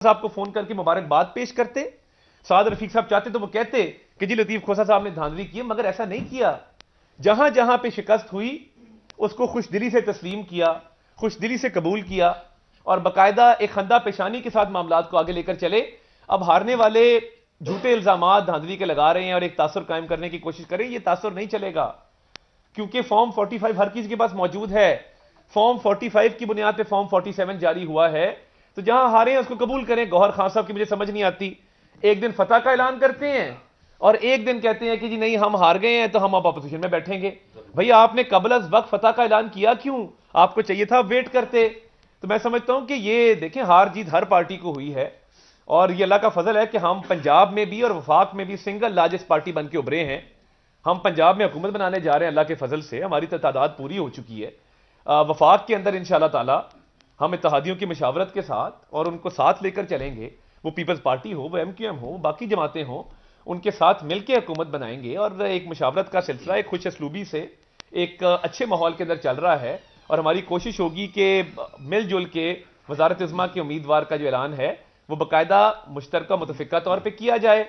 साहब को फोन करके मुबारकबाद पेश करते। साद रफीक साहब चाहते तो वो कहते कि जी लतीफ खोसा साहब ने धांधली की, मगर ऐसा नहीं किया। जहां जहां पे शिकस्त हुई उसको खुशदिली से तस्लीम किया, खुशदिली से कबूल किया और बाकायदा एक खंदा पेशानी के साथ मामलात को आगे लेकर चले। अब हारने वाले झूठे इल्जामात धांधली के लगा रहे हैं और एक तासुर कायम करने की कोशिश करें, यह तासुर नहीं चलेगा, क्योंकि फॉर्म 45 हर किसी के पास मौजूद है। फॉर्म 45 की बुनियाद पे फॉर्म 47 जारी हुआ है, तो जहां हारे हैं उसको कबूल करें। गौहर खान साहब की मुझे समझ नहीं आती, एक दिन फतह का ऐलान करते हैं और एक दिन कहते हैं कि जी नहीं हम हार गए हैं तो हम अब अपोजिशन में बैठेंगे। भैया आपने कबल अज वक्त फतह का ऐलान किया क्यों? आपको चाहिए था वेट करते। तो मैं समझता हूं कि ये देखें हार जीत हर पार्टी को हुई है और ये अल्लाह का फजल है कि हम पंजाब में भी और वफाक में भी सिंगल लार्जेस्ट पार्टी बन के उभरे हैं। हम पंजाब में हुकूमत बनाने जा रहे हैं, अल्लाह के फजल से हमारी तादाद पूरी हो चुकी है। वफाक के अंदर इंशाअल्लाह ताला हम इत्तेहादियों की मशावरत के साथ और उनको साथ लेकर चलेंगे, वो पीपल्स पार्टी हो, वो MQM हो, बाकी जमातें हो, उनके साथ मिलकर हुकूमत बनाएंगे और एक मशावरत का सिलसिला एक खुश असलूबी से एक अच्छे माहौल के अंदर चल रहा है। और हमारी कोशिश होगी कि मिलजुल के वजारत इज़्मा के उम्मीदवार का जो ऐलान है वो बाकायदा मुश्तरका मुतफिका तौर पर किया जाए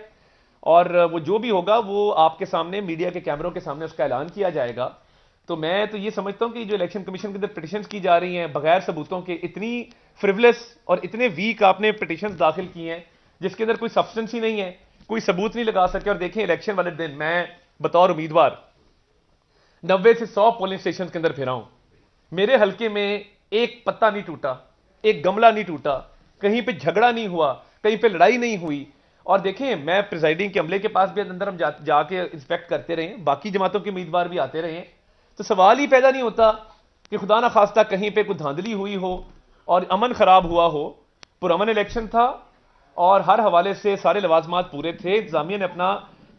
और वो जो भी होगा वो आपके सामने मीडिया के कैमरों के सामने उसका ऐलान किया जाएगा। तो मैं तो ये समझता हूं कि जो इलेक्शन कमीशन के अंदर पिटिशंस की जा रही हैं बगैर सबूतों के, इतनी फ्रिवलेस और इतने वीक आपने पिटिशंस दाखिल की हैं जिसके अंदर कोई सब्सटेंस ही नहीं है, कोई सबूत नहीं लगा सके। और देखें इलेक्शन वाले दिन मैं बतौर उम्मीदवार 90 से 100 पोलिंग स्टेशन के अंदर फिरा हूं, मेरे हल्के में एक पत्ता नहीं टूटा, एक गमला नहीं टूटा, कहीं पे झगड़ा नहीं हुआ, कहीं पे लड़ाई नहीं हुई। और देखें मैं प्रिजाइडिंग के अमले के पास भी अंदर हम जाके इंस्पेक्ट करते रहे, बाकी जमातों के उम्मीदवार भी आते रहे, तो सवाल ही पैदा नहीं होता कि खुदा ना खास्ता कहीं पे कुछ धांधली हुई हो और अमन खराब हुआ हो। पुरअमन इलेक्शन था और हर हवाले से सारे लवाजमात पूरे थे। इंतजामिया ने अपना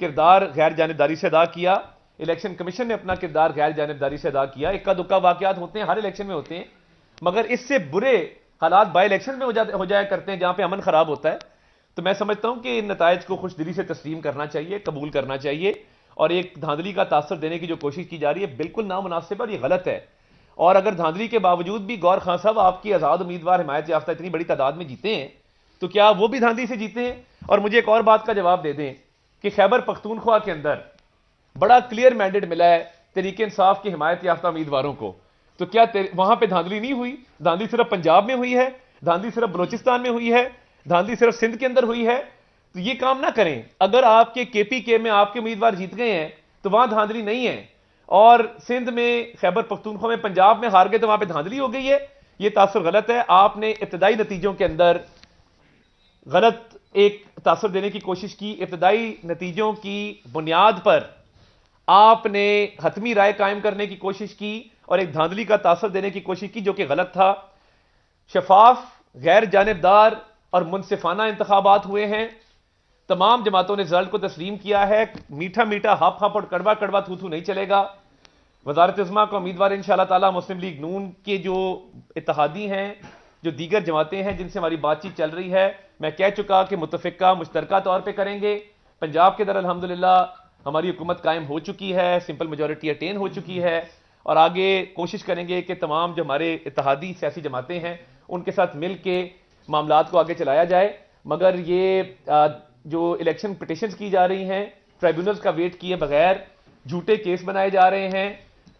किरदार गैर जानिबदारी से अदा किया, इलेक्शन कमीशन ने अपना किरदार गैर जानिबदारी से अदा किया। इक्का दुक्का वाकयात होते हैं, हर इलेक्शन में होते हैं, मगर इससे बुरे हालात बाई इलेक्शन में हो जाया करते हैं जहां पे अमन खराब होता है। तो मैं समझता हूं कि इन नतायज को खुशदिली से तस्लीम करना चाहिए, कबूल करना चाहिए और एक धांधली का तासर देने की जो कोशिश की जा रही है बिल्कुल नामुनासिब और ये गलत है। और अगर धांधली के बावजूद भी गौर खान साहब आपकी आजाद उम्मीदवार हिमायत याफ्ता इतनी बड़ी तादाद में जीते हैं, तो क्या वो भी धांधली से जीते हैं? और मुझे एक और बात का जवाब दे दें कि खैबर पख्तूनख्वा के अंदर बड़ा क्लियर मैंडेट मिला है तहरीक इंसाफ के हिमायत याफ्ता उम्मीदवारों को, तो क्या वहां पर धांधली नहीं हुई? धांधली सिर्फ पंजाब में हुई है, धांधली सिर्फ बलोचिस्तान में हुई है, धांधली सिर्फ सिंध के अंदर हुई है? तो ये काम ना करें। अगर आपके KPK में आपके उम्मीदवार जीत गए हैं तो वहां धांधली नहीं है, और सिंध में, खैबर पख्तूनख्वा में, पंजाब में हार गए तो वहां पे धांधली हो गई है। ये तासुर गलत है। आपने इब्तदाई नतीजों के अंदर गलत एक तासुर देने की कोशिश की, इब्तदाई नतीजों की बुनियाद पर आपने हतमी राय कायम करने की कोशिश की और एक धांधली का तासुर देने की कोशिश की जो कि गलत था। शफाफ, गैर जानिबदार और मुनसिफाना इंतखाबात हुए हैं। तमाम जमातों ने रिजल्ट को तस्लीम किया है। मीठा मीठा हप हप और कड़वा कड़वा थू थू नहीं चलेगा। वजारत इज़्मा का उम्मीदवार इंशाअल्लाह ताला मुस्लिम लीग नून के जो इत्तेहादी हैं, जो दीगर जमातें हैं जिनसे हमारी बातचीत चल रही है, मैं कह चुका कि मुतफिका मुश्तरका तौर पर करेंगे। पंजाब के अंदर अल्हम्दुलिल्लाह हमारी हुकूमत कायम हो चुकी है, सिंपल मेजोरिटी अटेन हो चुकी है और आगे कोशिश करेंगे कि तमाम जो हमारे इत्तेहादी सियासी जमातें हैं उनके साथ मिल के मामलात को आगे चलाया जाए। मगर ये जो इलेक्शन पिटिशंस की जा रही हैं, ट्राइब्यूनल्स का वेट किए बगैर झूठे केस बनाए जा रहे हैं,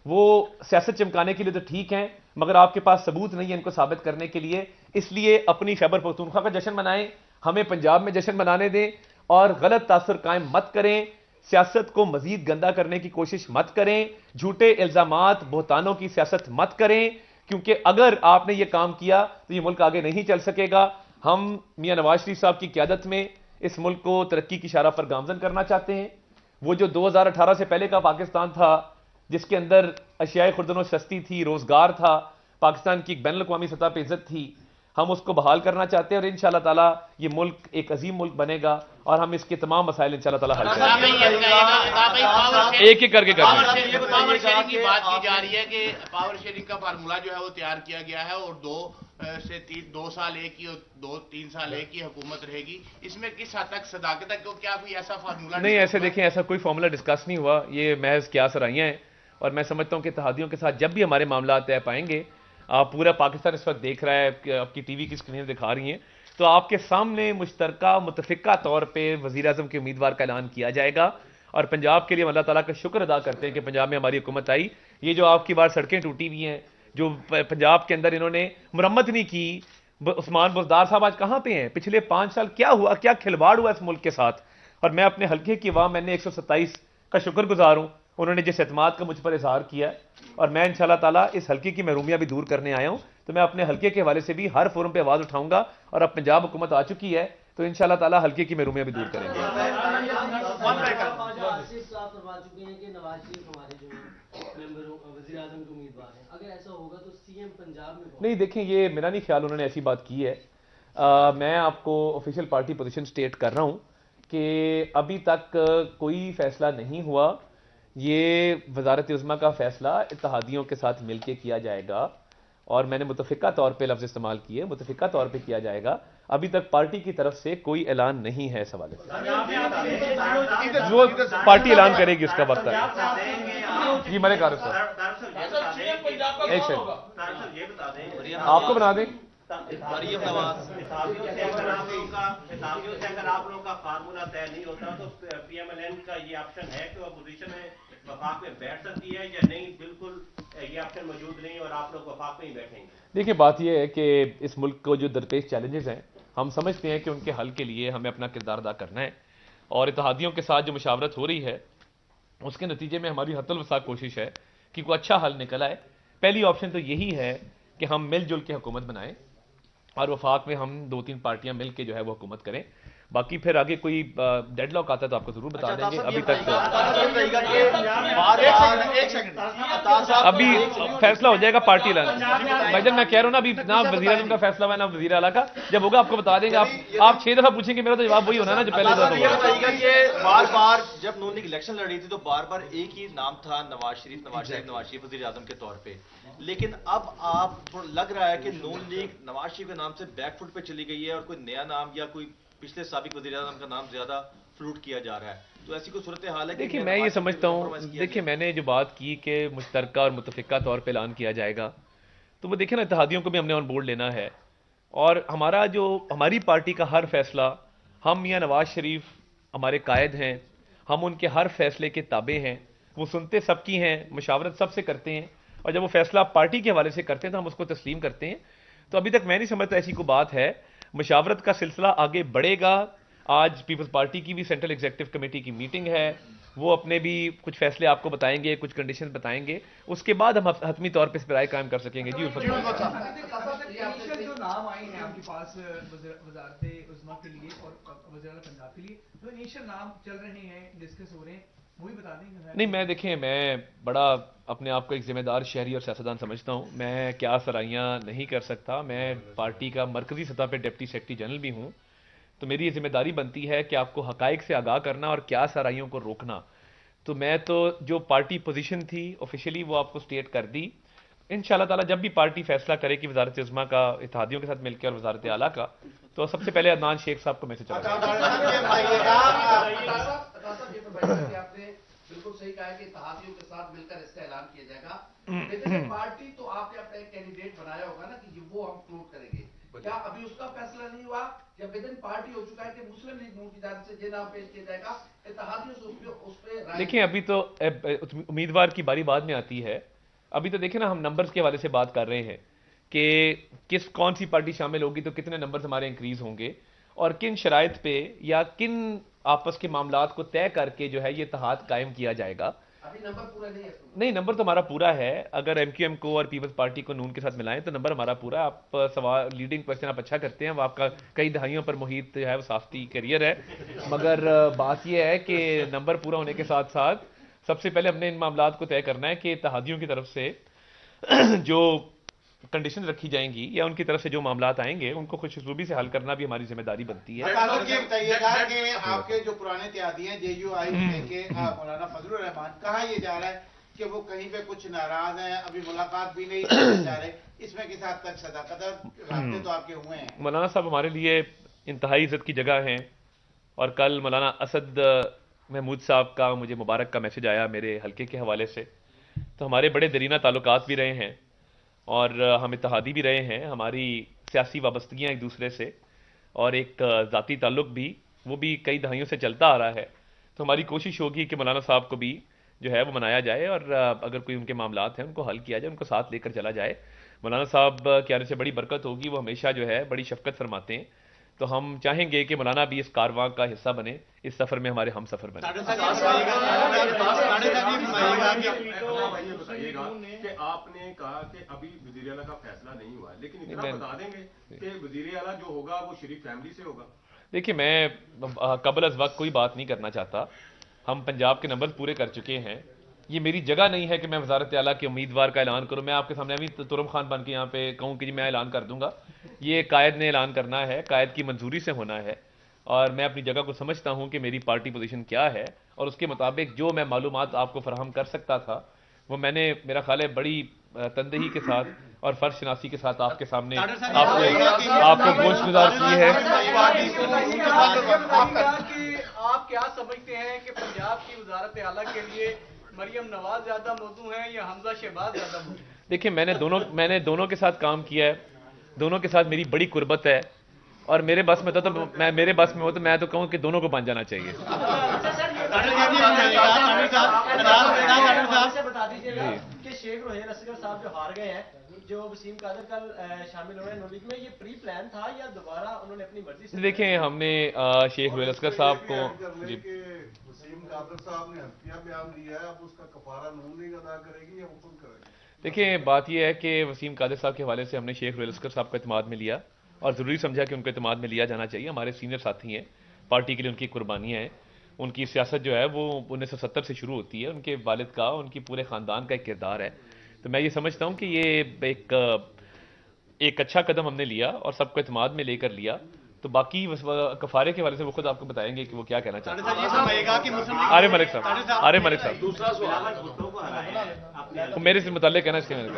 वो सियासत चमकाने के लिए तो ठीक हैं, मगर आपके पास सबूत नहीं है इनको साबित करने के लिए। इसलिए अपनी खैबर पख्तूनख्वा का जश्न मनाएं, हमें पंजाब में जश्न मनाने दें और गलत तासुर कायम मत करें। सियासत को मजीद गंदा करने की कोशिश मत करें, झूठे इल्जामात, बोहतानों की सियासत मत करें, क्योंकि अगर आपने ये काम किया तो ये मुल्क आगे नहीं चल सकेगा। हम मियां नवाज शरीफ साहब की क़यादत में इस मुल्क को तरक्की की शारा पर गामजन करना चाहते हैं। वो जो 2018 से पहले का पाकिस्तान था जिसके अंदर अशियाए खुर्दनो सस्ती थी, रोजगार था, पाकिस्तान की एक बैनुल अक़वामी सतह पर इज्जत थी, हम उसको बहाल करना चाहते हैं और इंशाअल्लाह ताला ये मुल्क एक अजीम मुल्क बनेगा और हम इसके तमाम मसाइल इंशाअल्लाह ताला हल करेंगे। एक एक करके करेंगे। पावर शेयरिंग की बात की जा रही है कि पावर शेयरिंग का फार्मूला जो है वो तैयार किया गया है और 2 साल एक की और 2-3 साल एक की हुकूमत रहेगी। इसमें किस हद तक सदाकत है? क्या कोई ऐसा फार्मूला नहीं? ऐसे देखें, ऐसा कोई फार्मूला डिस्कस नहीं हुआ, ये महज क्या सराहियां हैं। और मैं समझता हूं कि इत्तेहादियों के साथ जब भी हमारे मामला तय पाएंगे, आप पूरा पाकिस्तान इस वक्त देख रहा है, आपकी टीवी की स्क्रीन दिखा रही हैं, तो आपके सामने मुश्तरका मुतफिका तौर पे वज़ीर आज़म के उम्मीदवार का ऐलान किया जाएगा। और पंजाब के लिए अल्लाह ताला का शुक्र अदा करते हैं कि पंजाब में हमारी हुकूमत आई। ये जो आपकी बार सड़कें टूटी हुई हैं, जो पंजाब के अंदर इन्होंने मुरम्मत नहीं की, उस्मान बुज़दार साहब आज कहां पे हैं? पिछले 5 साल क्या हुआ, क्या खिलवाड़ हुआ इस मुल्क के साथ? और मैं अपने हल्के की अवाम, मैंने 127 का शुक्रगुजार हूं, उन्होंने जिस एतमाद का मुझ पर इजहार किया, और मैं इंशाल्लाह ताला इस हल्के की महरूमियां भी दूर करने आया हूं। तो मैं अपने हल्के के हवाले से भी हर फोरम पे आवाज उठाऊंगा, और अब पंजाब हुकूमत आ चुकी है तो इंशाल्लाह ताला हल्के की महरूमियां भी दूर करेंगे। नहीं, देखें, ये मेरा नहीं ख्याल उन्होंने ऐसी बात की है। मैं आपको ऑफिशियल पार्टी पोजीशन स्टेट कर रहा हूं कि अभी तक कोई फैसला नहीं हुआ। ये वजारत उज़्मा का फैसला इत्तेहादियों के साथ मिलकर किया जाएगा, और मैंने मुतफिका तौर पे लफ्ज इस्तेमाल किए, मुतफिका तौर पे किया जाएगा। अभी तक पार्टी की तरफ से कोई ऐलान नहीं है इस हवाले से। जो पार्टी ऐलान करेगी उसका वक्त है। जी मलिक आरिफ साहब, एक सेकंड आपको बना दें। मरियम नवाज अगर आप लोगों का फार्मूला तय नहीं होता तो पीएमएलएन का ये ऑप्शन है कि वो अपोजिशन में वफाक में बैठ सकती है या नहीं? बिल्कुल ये ऑप्शन मौजूद नहीं और आप लोग वफाक में ही बैठेंगे। देखिए, बात यह है कि इस मुल्क को जो दरपेश चैलेंजेस हैं, हम समझते हैं कि उनके हल के लिए हमें अपना किरदार अदा करना है, और इत्तेहादियों के साथ जो मुशावरत हो रही है उसके नतीजे में हमारी हतल वसा कोशिश है कि कोई अच्छा हल निकल आए। पहली ऑप्शन तो यही है कि हम मिलजुल के हुकूमत बनाएं, और वफाक में हम 2-3 पार्टियां मिल के जो है वो हुकूमत करें। बाकी फिर आगे कोई डेडलॉक आता है तो आपको जरूर बता देंगे। अभी तक अभी फैसला हो जाएगा पार्टी ऐलान। भाईजान, मैं कह रहा हूं ना, अभी ना वज़ीर आज़म का फैसला हुआ ना वज़ीर आला का, जब होगा आपको बता देंगे। आप 6 दफा पूछेंगे, मेरा तो जवाब वही होना ना जो पहले बार बार जब नून लीग इलेक्शन लड़ी थी तो बार बार एक ही नाम था, नवाज शरीफ वज़ीर आज़म के तौर पे। लेकिन अब आप लग रहा है कि नून लीग नवाज शरीफ के नाम से बैकफुट पे चली गई है और कोई नया नाम या कोई पिछले साबिक वज़ीर आज़म का नाम ज्यादा फ्लूट किया जा रहा है। तो ऐसी कोई सूरत हाल है? देखिए, मैं ये समझता हूँ, देखिए मैंने जो बात की कि मुश्तरका और मुतफिका तौर पे ऐलान किया जाएगा, तो वो देखिए ना, इत्तेहादियों को भी हमने ऑन बोर्ड लेना है, और हमारी पार्टी का हर फैसला, हम या नवाज शरीफ हमारे कायद हैं, हम उनके हर फैसले के ताबे हैं, वो सुनते सबकी हैं, मुशावरत सबसे करते हैं, और जब वो फैसला पार्टी के हवाले से करते हैं तो हम उसको तस्लीम करते हैं। तो अभी तक मैं नहीं समझता ऐसी कोई बात है। मुशावरत का सिलसिला आगे बढ़ेगा। आज पीपल्स पार्टी की भी सेंट्रल एग्जीक्यूटिव कमेटी की मीटिंग है, वो अपने भी कुछ फैसले आपको बताएंगे, कुछ कंडीशंस बताएंगे, उसके बाद हम हतमी तौर पे इस पर राय कायम कर सकेंगे। जी जो नाम आई हैं आपके पास वज़ारत उज़्मा के लिए और वज़ीर आला पंजाब के लिए, जो इनिशियल नाम चल रहे हैं, डिस्कस हो रहे हैं, वो भी बता देंगे। नहीं, मैं देखें, मैं बड़ा अपने आप को एक जिम्मेदार शहरी और सियासतदान समझता हूँ। मैं क्या सराहियाँ नहीं कर सकता। मैं पार्टी का मरकजी सतह पे डिप्टी सेक्रेटरी जनरल भी हूँ, तो मेरी ये जिम्मेदारी बनती है कि आपको हकाइक से आगाह करना और क्या सराहियों को रोकना। तो मैं तो जो पार्टी पोजीशन थी ऑफिशियली वो आपको स्टेट कर दी। इंशाल्लाह ताला जब भी पार्टी फैसला करे कि वज़ारत उज़्मा का इत्तेहादियों के साथ मिलकर और वज़ारत आला का, तो सबसे पहले अदनान शेख साहब को मैसेज चला। बिल्कुल सही कहा है कि इत्तेहादियों के साथ मिलकर इसका ऐलान किया जाएगा। पार्टी तो आपने अपना एक कैंडिडेट बनाया होगा ना कि वो हम फ्लोट करेंगे, क्या अभी उसका फैसला नहीं हुआ? या विदिन पार्टी हो चुका है कि मुस्लिम लीग नून की जानिब से ये नाम पेश किया जाएगा, इत्तेहादियों से उस पे? देखिए, अभी तो उम्मीदवार की बारी बाद में आती है। अभी तो देखिए ना, हम नंबर्स के हवाले से बात कर रहे हैं कि कौन सी पार्टी शामिल होगी तो कितने नंबर्स हमारे इंक्रीज होंगे, और किन शराइत पे या किन आपस के मामलात को तय करके जो है ये इत्तेहाद कायम किया जाएगा। अभी नंबर पूरा नहीं है। नहीं, नंबर तो हमारा पूरा है। अगर एमक्यूएम को और पीपल्स पार्टी को नून के साथ मिलाएं तो नंबर हमारा पूरा। आप सवाल लीडिंग क्वेश्चन आप अच्छा करते हैं, वो आपका कई दहाइयों पर मुहित जो है वो साफ्ती करियर है, मगर बात यह है कि नंबर पूरा होने के साथ साथ सबसे पहले हमने इन मामलात को तय करना है कि इत्तेहादियों की तरफ से जो कंडीशन रखी जाएंगी या उनकी तरफ से जो मामलात आएंगे उनको खुशरूबी से हल करना भी हमारी जिम्मेदारी बनती है। बताइएगा कि आपके जो पुराने इत्तेहादी हैं JUI के मौलाना फजलुर रहमान, कहा यह जा रहा है कि वो कहीं पे कुछ नाराज हैं, अभी मुलाकात भी नहीं जा रहे, इसमें किस हद तक सदाकत रास्ते तो आपके हुए हैं? मौलाना साहब हमारे लिए इंतहाई इज्जत की जगह हैं, और कल मौलाना असद महमूद साहब का मुझे मुबारक का मैसेज आया मेरे हल्के के हवाले से, तो हमारे बड़े दरीना ताल्लुकात भी रहे हैं और हम इत्तेहादी भी रहे हैं, हमारी सियासी वाबस्तगियाँ एक दूसरे से, और एक ज़ाती ताल्लुक भी, वो भी कई दहाइयों से चलता आ रहा है। तो हमारी कोशिश होगी कि मौलाना साहब को भी जो है वो मनाया जाए और अगर कोई उनके मामलात हैं उनको हल किया जाए, उनको साथ लेकर चला जाए। मौलाना साहब के आने से बड़ी बरकत होगी, वो हमेशा जो है बड़ी शफकत फरमाते हैं। तो हम चाहेंगे कि मौलाना भी इस कारवां का हिस्सा बने, इस सफ़र में हमारे हम सफ़र बने। कि आपने कहा कि अभी वज़ीर आला का फैसला नहीं हुआ है, लेकिन इतना बता देंगे कि वज़ीर आला जो होगा वो शरीफ फैमिली से होगा। देखिए, मैं कबल अज़ वक्त कोई बात नहीं करना चाहता। हम पंजाब के नंबर पूरे कर चुके हैं। ये मेरी जगह नहीं है कि मैं वज़ारत आला के उम्मीदवार का ऐलान करूं। मैं आपके सामने अभी तुरम खान बन के यहाँ पे कहूँ कि जी मैं ऐलान कर दूंगा। ये कायद ने ऐलान करना है, कायद की मंजूरी से होना है, और मैं अपनी जगह को समझता हूँ कि मेरी पार्टी पोजीशन क्या है, और उसके मुताबिक जो मैं मालूमात आपको फराहम कर सकता था वो मैंने, मेरा ख्याल है, बड़ी तंदही के साथ और फर्ज शनासी के साथ आपके सामने आपको गोशगुजार की है। आप क्या समझते हैं कि पंजाब की वजारत आला के लिए मरियम नवाज ज्यादा मौजू है या हमजा शहबाज ज्यादा मौजू? देखिए, मैंने दोनों के साथ काम किया है, दोनों के साथ मेरी बड़ी कुर्बत है, और मेरे बस में मेरे बस में हो तो मैं तो कहूँ कि दोनों को बन जाना चाहिए। बता दीजिएगा कि शेख रोहेल असगर साहब जो हार गए हैं, जो वसीम कादर कल शामिल हुए नून लीग में, ये प्री प्लान था या दोबारा उन्होंने अपनी मर्जी से? देखें, हमने शेख रोहेल असगर साहब को वसीम कादर साहब ने हत्या बयान दिया है, अब उसका कफारा नून लीग अदा करेगी या वो खुद करेगी? देखिए, बात यह है कि वसीम कादर साहब के हवाले से हमने शेख रोहेल असगर साहब को इत्मीनान में लिया, और ज़रूरी समझा कि उनको इत्मीनान में लिया जाना चाहिए। हमारे सीनियर साथी हैं, पार्टी के लिए उनकी कुर्बानियाँ हैं, उनकी सियासत जो है वो 1970 से शुरू होती है, उनके वालिद का, उनकी पूरे ख़ानदान का एक किरदार है। तो मैं ये समझता हूँ कि ये एक अच्छा कदम हमने लिया और सबको इत्मीनान में लेकर लिया। तो बाकी कफारे के वाले से वो खुद आपको बताएंगे कि वो क्या कहना चाहते हैं। आरिफ मलिक साहब दूसरा सवाल वो मेरे से मुताल्लिक़ कहना चाहिए।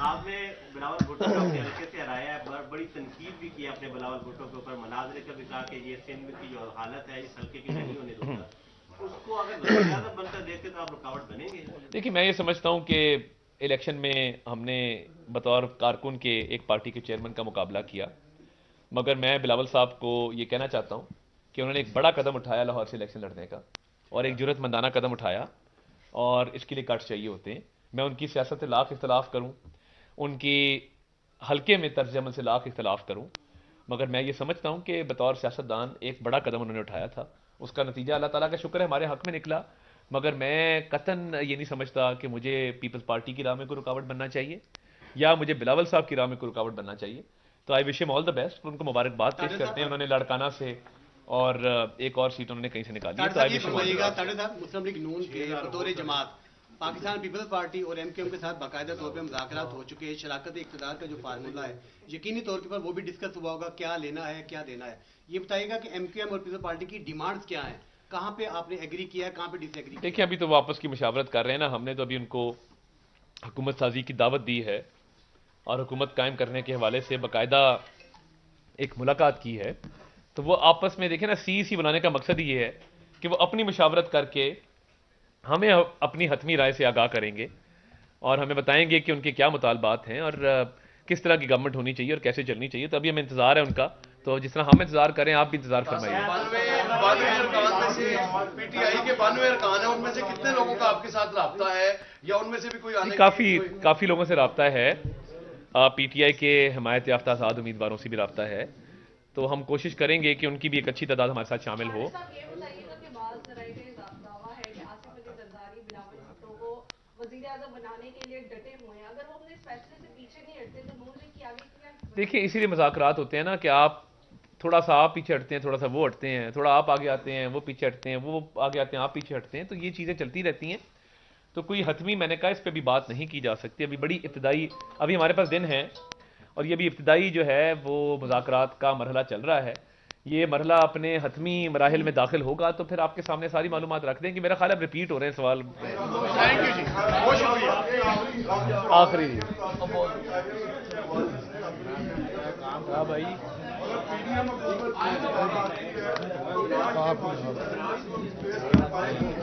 आपने बिलावल भुट्टो को अपने हल्के से हराया है, बड़ी तनकीद भी की आपने बिलावल भुट्टो के ऊपर, मनाज़रे का भी कहा कि ये सिंध की जो हालत है इस हल्के की नहीं होने दूंगा। उसको अगर ज़्यादा बनकर देखते तो आप रुकावट बनेंगे? देखिए, मैं ये समझता हूँ कि इलेक्शन में हमने बतौर कारकुन के एक पार्टी के चेयरमैन का मुकाबला किया, मगर मैं बिलावल साहब को ये कहना चाहता हूँ कि उन्होंने एक बड़ा कदम उठाया लाहौर से इलेक्शन लड़ने का, और एक जुर्रतमंदाना कदम उठाया, और इसके लिए गट्स चाहिए होते हैं। मैं उनकी सियासत से लाख इख्तलाफ करूँ, उनकी हल्के में तर्ज अमल से लाख इख्तलाफ करूँ, मगर मैं ये समझता हूँ कि बतौर सियासतदान एक बड़ा कदम उन्होंने उठाया था। उसका नतीजा अल्लाह ताला का शुक्र है हमारे हक में निकला, मगर मैं कतन ये नहीं समझता कि मुझे पीपल्स पार्टी की राह में कोई रुकावट बनना चाहिए या मुझे बिलावल साहब की राह में कोई रुकावट बनना चाहिए। तो I wish him all the best, उनको मुबारकबाद पेश करते हैं। उन्होंने लड़काना से और एक और सीट उन्होंने कहीं से निकाली है, तो I wish him all the best. Muslim League Noon के बतौर जमात पाकिस्तान पीपल्स पार्टी और एमकेएम के साथ बाकायदा तौर पर मुज़ाकरात हो चुके हैं। शराकत इक़्तिदार का जो फार्मूला है यकीनी तौर के ऊपर वो भी डिस्कस हुआ होगा, क्या लेना है क्या देना है। ये बताइएगा कि एमकेएम और पीपल्स पार्टी की डिमांड्स क्या हैं, कहाँ पे आपने एग्री किया है, कहाँ पे डिसएग्री? देखिए, अभी तो वो आपस की मुशावरत कर रहे हैं ना, हमने तो अभी उनको हुकूमत साजी की दावत दी है और हुकूमत कायम करने के हवाले से बाकायदा एक मुलाकात की है। तो वो आपस में देखें ना, सीईसी बनाने का मकसद ये है कि वो अपनी मुशावरत करके हमें अपनी हतमी राय से आगाह करेंगे और हमें बताएंगे कि उनके क्या मुतालबात हैं और किस तरह की गवर्नमेंट होनी चाहिए और कैसे चलनी चाहिए। तो अभी हमें इंतजार है उनका, तो जिस तरह हम इंतजार करें आप भी इंतजार फरमाइए। पीटीआई के 92 अरकान है, उनमें से कितने लोगों का आपके साथ राब्ता है या उनमें से भी कोई आने? काफी लोगों से राब्ता है, पीटीआई के हिमायत याफ्ता आजाद उम्मीदवारों से भी राब्ता है, तो हम कोशिश करेंगे कि उनकी भी एक अच्छी तादाद हमारे साथ शामिल हो। देखिए, इसीलिए मुज़ाकरात होते हैं ना कि आप थोड़ा सा आप पीछे हटते हैं, थोड़ा सा वो हटते हैं, थोड़ा आप आगे आते हैं वो पीछे हटते हैं, वो आगे आते हैं आप पीछे हटते हैं, तो ये चीज़ें चलती रहती हैं। तो कोई हतमी, मैंने कहा, इस पर भी बात नहीं की जा सकती। अभी बड़ी इब्तिदाई, अभी हमारे पास दिन है और ये भी इब्तिदाई जो है वो मुज़ाकरात का मरहला चल रहा है। ये मरहला अपने हतमी मराहिल में दाखिल होगा तो फिर आपके सामने सारी मालूमात रख देंगे। मेरा ख्याल है रिपीट हो रहे हैं सवाल। थैंक यू जी, बहुत शुक्रिया। आखिरी भाई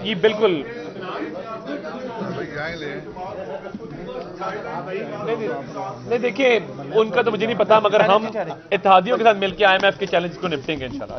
जी, बिल्कुल नहीं देखिए, उनका तो मुझे नहीं पता, मगर हम इत्तेहादियों के साथ मिलकर IMF के चैलेंज को निपटेंगे इंशाल्लाह।